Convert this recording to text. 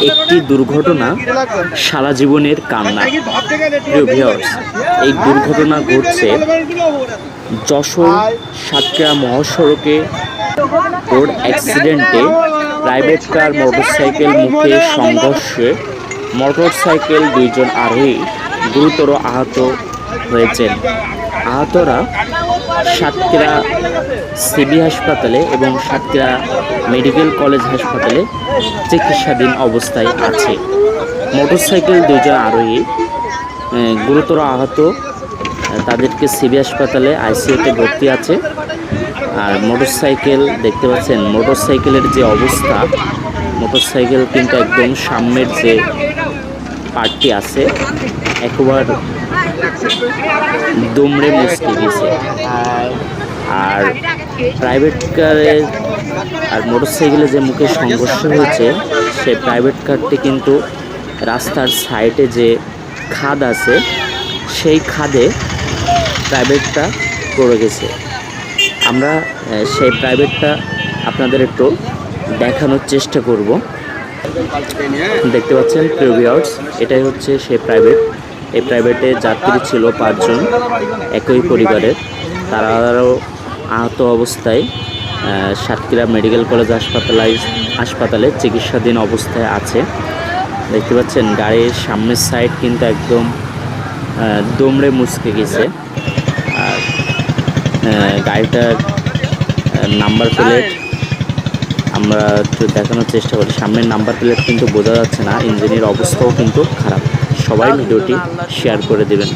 একটি দুর্ঘটনা সারা জীবনের কান্না। প্রিয় ভিউয়ার্স, এই দুর্ঘটনা ঘটছে যশোর সাতক্ষীরা মহাসড়কে। রোড অ্যাক্সিডেন্টে প্রাইভেট কার মোটরসাইকেল মুখে সংঘর্ষে মোটরসাইকেল দুইজন আরোহী গুরুতর আহত হয়েছেন। আহতরা সাতক্ষীরা সিবি হাসপাতালে এবং সাতক্ষীরা মেডিকেল কলেজ হাসপাতালে চিকিৎসাধীন অবস্থায় আছে। মোটরসাইকেল দুইজন আরোহী গুরুতর আহত, তাদেরকে সিবি হাসপাতালে আইসিইউতে ভর্তি আছে। আর মোটরসাইকেল দেখতে পাচ্ছেন, মোটরসাইকেলের যে অবস্থা, মোটরসাইকেল কিন্তু একদম সামনের যে পার্টটি আছে একবার দুমড়ে মুচকে গেছে। আর প্রাইভেট কারের আর মোটরসাইকেলের যে মুখে সংঘর্ষ হয়েছে, সেই প্রাইভেট কারটি কিন্তু রাস্তার সাইডে যে খাদ আছে সেই খাদে প্রাইভেটটা পড়ে গেছে। আমরা সেই প্রাইভেটটা আপনাদের একটু দেখানোর চেষ্টা করব। দেখতে পাচ্ছেন প্রিয় ভিউয়ার্স, এটাই হচ্ছে সেই প্রাইভেট। এই প্রাইভেটে যাত্রী ছিল 5 জন একই পরিবারের। তারাও আহত অবস্থায় সাতক্ষীরা মেডিকেল কলেজ হাসপাতালে চিকিৎসাধীন অবস্থায় আছে। দেখতে পাচ্ছেন গাড়ির সামনের সাইড কিন্তু একদম দুমড়ে মুচকে গেছে। আর গাড়িটার নাম্বার প্লেট আমরা একটু দেখানোর চেষ্টা করি। সামনের নাম্বার প্লেট কিন্তু বোঝা যাচ্ছে না, ইঞ্জিনের অবস্থাও কিন্তু খারাপ। সবাই ভিডিওটি শেয়ার করে দেবেন।